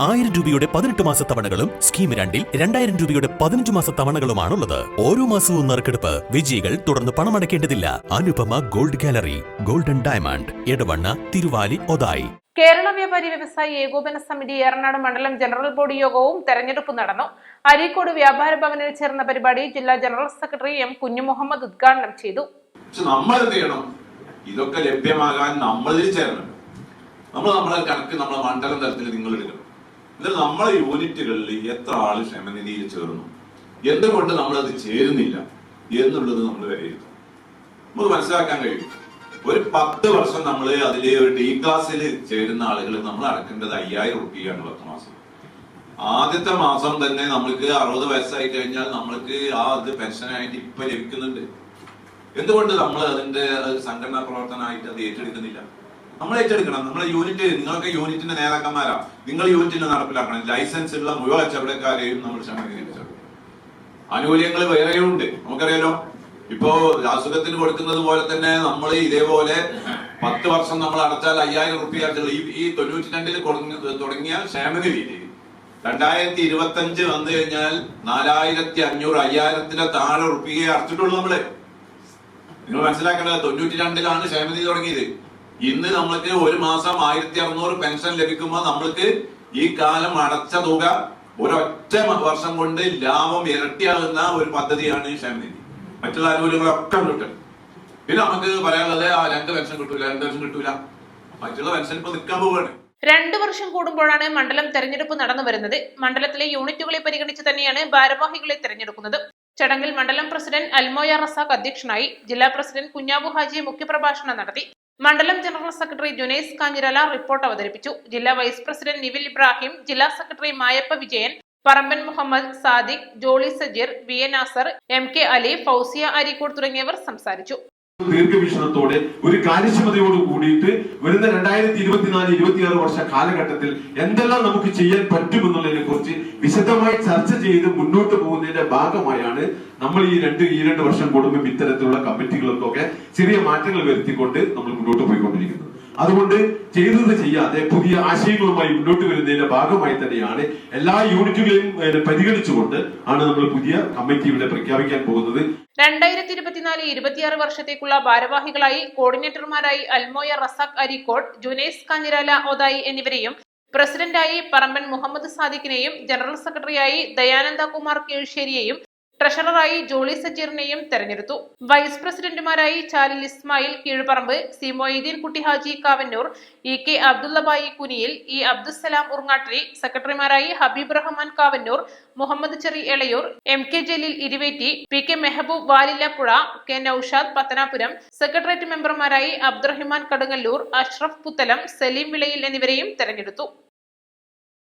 1000 രൂപയുടെ 18 മാസ തവണകളും സ്കീം 2-ൽ 2000 രൂപയുടെ 15 മാസ തവണകളുമാണുള്ളത്. ഓരോ മാസവും നറുക്കെടുപ്പ്. വിജയികൾ തുടർന്ന് പണമടയ്ക്കേണ്ടതില്ല. Anupama gold gallery, golden diamond, Edavanna, Thiruvali, Othayi. Kerala Vyapari Vyavasayi ഏകോപന സമിതി ഏറനാട് മണ്ഡലം ജനറൽ ബോഡി യോഗവും തെരഞ്ഞെടുപ്പ് നടന്നു. അരീക്കോട് വ്യാപാര ഭവനിൽ ചേർന്ന പരിപാടി ജില്ലാ ജനറൽ സെക്രട്ടറി എം കുഞ്ഞുമുഹമ്മദ് ഉദ്ഘാടനം ചെയ്തു. നമ്മൾ എന്ത് ചെയ്യണം? ഇതൊക്കെ ലഭ്യമാകാൻ നമ്മൾ ചേരണം. നമ്മളെ കണക്ക് നമ്മളെ മണ്ഡലം തലത്തിൽ നിങ്ങൾ എടുക്കണം. എന്നിട്ട് നമ്മളെ യൂണിറ്റുകളിൽ എത്ര ആള് ക്ഷേമനിധിയിൽ ചേർന്നു, എന്തുകൊണ്ട് നമ്മളത് ചേരുന്നില്ല എന്നുള്ളത് നമ്മൾ വിലയിരുത്തും. നമുക്ക് മനസ്സിലാക്കാൻ കഴിയും. ഒരു 10 വർഷം നമ്മൾ അതിലെ ഒരു ഡി ക്ലാസ്സിൽ ചേരുന്ന ആളുകൾ നമ്മൾ അടക്കേണ്ടത് 5000 രൂപയാണ് 10 മാസം. ആദ്യത്തെ മാസം തന്നെ നമ്മൾക്ക് 60 വയസ്സായി കഴിഞ്ഞാൽ നമ്മൾക്ക് അത് പെൻഷനായിട്ട് ഇപ്പൊ ലഭിക്കുന്നുണ്ട്. എന്തുകൊണ്ട് നമ്മൾ അതിന്റെ സംഘടനാ പ്രവർത്തനമായിട്ട് അത് ഏറ്റെടുക്കുന്നില്ല? നമ്മൾ ഏറ്റെടുക്കണം. നമ്മളെ യൂണിറ്റ്, നിങ്ങൾക്ക് യൂണിറ്റിന്റെ നേതാക്കന്മാരാ, നിങ്ങൾ യൂണിറ്റിനെ നടപ്പിലാക്കണം. ലൈസൻസ് ഉള്ള മുഴുവൻ കച്ചവടക്കാരെയും നമ്മൾ ക്ഷമകരിച്ചു. ആനുകൂല്യങ്ങൾ വേറെയും ഉണ്ട്, നമുക്കറിയാലോ. ഇപ്പോ അസുഖത്തിന് കൊടുക്കുന്നത് പോലെ തന്നെ നമ്മൾ ഇതേപോലെ 10 വർഷം നമ്മൾ അടച്ചാൽ 5000 രൂപ അടച്ചുള്ളൂ. ഈ 92-ൽ തുടങ്ങിയ ക്ഷേമനിധി 2025 വന്നു കഴിഞ്ഞാൽ 4500, 5000-ന്റെ താഴെ റുപ്യയെ അടച്ചിട്ടുള്ളൂ. നമ്മള് നിങ്ങൾ മനസ്സിലാക്കേണ്ടത് 92-ലാണ് ക്ഷേമനിധി തുടങ്ങിയത്. ഇന്ന് നമ്മൾക്ക് ഒരു മാസം 1600 പെൻഷൻ ലഭിക്കുമ്പോൾ നമ്മൾക്ക് ഈ കാലം അടച്ച തുക ഒരൊറ്റ വർഷം കൊണ്ട് ലാഭം ഇരട്ടിയാകുന്ന ഒരു പദ്ധതിയാണ് ഈ ക്ഷേമനിധി. മറ്റുള്ള ആനുകൂല്യങ്ങളൊക്കെ കിട്ടും. പിന്നെ നമുക്ക് പറയാനുള്ളത് 2 പെൻഷൻ കിട്ടൂല, 2 പെൻഷൻ കിട്ടൂല. മറ്റുള്ള പെൻഷൻ ഇപ്പൊ നിൽക്കാൻ പോവുകയാണ്. 2 വർഷം കൂടുമ്പോഴാണ് മണ്ഡലം തെരഞ്ഞെടുപ്പ് നടന്നു വരുന്നത്. മണ്ഡലത്തിലെ യൂണിറ്റുകളെ പരിഗണിച്ച് തന്നെയാണ് ഭാരവാഹികളെ തെരഞ്ഞെടുക്കുന്നത്. ചടങ്ങിൽ മണ്ഡലം പ്രസിഡന്റ് അൽമോയ റസാഖ് അധ്യക്ഷനായി. ജില്ലാ പ്രസിഡന്റ് കുഞ്ഞാബു ഹാജി മുഖ്യപ്രഭാഷണം നടത്തി. മണ്ഡലം general secretary Junais Kanjirala report അവതരിപ്പിച്ചു. ജില്ലാ വൈസ് പ്രസിഡന്റ് നിവിൽ ഇബ്രാഹിം, ജില്ലാ secretary Mayappa Vijayan, Paramban Muhammad, Sadiq, Jolly Sajeer, V A Nasser, M K Ali, Fousiya Areekode തുടങ്ങിയവർ സംസാരിച്ചു. ദീർഘവീക്ഷണത്തോടെ ഒരു കാര്യക്ഷമതയോട് കൂടിയിട്ട് വരുന്ന 2024-26 വർഷ കാലഘട്ടത്തിൽ എന്തെല്ലാം നമുക്ക് ചെയ്യാൻ പറ്റുമെന്നുള്ളതിനെ കുറിച്ച് വിശദമായി ചർച്ച ചെയ്ത് മുന്നോട്ട് പോകുന്നതിന്റെ ഭാഗമായാണ് നമ്മൾ ഈ രണ്ട് വർഷം കൂടുമ്പോൾ ഇത്തരത്തിലുള്ള കമ്മിറ്റികൾക്കൊക്കെ ചെറിയ മാറ്റങ്ങൾ വരുത്തിക്കൊണ്ട് നമ്മൾ മുന്നോട്ട് പോയിക്കൊണ്ടിരിക്കുന്നത്. അതുകൊണ്ട് ചെയ്തത് ചെയ്യാതെ പുതിയ ആശയങ്ങളുമായി മുന്നോട്ട് വരുന്നതിന്റെ ഭാഗമായി തന്നെയാണ് എല്ലാ യൂണിറ്റുകളെയും പരിഗണിച്ചുകൊണ്ട് ആണ് നമ്മൾ പുതിയ കമ്മിറ്റി ഇവിടെ പ്രഖ്യാപിക്കാൻ പോകുന്നത്. 2024-26 വർഷത്തേക്കുള്ള ഭാരവാഹികളായി കോർഡിനേറ്റർമാരായി അൽമോയ റസാഖ് അരീക്കോട്, ജുനൈസ് കാഞ്ഞിരാല ഒതായി എന്നിവരെയും, പ്രസിഡന്റായി പറമ്പൻ മുഹമ്മദ് സാദിഖിനെയും, ജനറൽ സെക്രട്ടറിയായി ദയാനന്ദ കുമാർ കീഴ്ശ്ശേരിയെയും, ട്രഷററായി ജോളി സജീറിനെയും തെരഞ്ഞെടുത്തു. വൈസ് പ്രസിഡന്റുമാരായി Chalil Ismail Keezhuparamba, C Moideen Kutty Haji Kavanur, E K Abdullabhai Kuniyil, E Abdussalam Urngatti, സെക്രട്ടറിമാരായി Habeeb Rahman Kavanur, Muhammad Cheri Elayur, M K Jaleel Iruvetti, P K Mehboob Valillapuzha, K Noushad Pathanapuram, secretariat മെമ്പർമാരായി അബ്ദുറഹിമാൻ കടുങ്ങല്ലൂർ, അഷ്റഫ് പുത്തലം, സലീം വിളയിൽ എന്നിവരെയും തെരഞ്ഞെടുത്തു.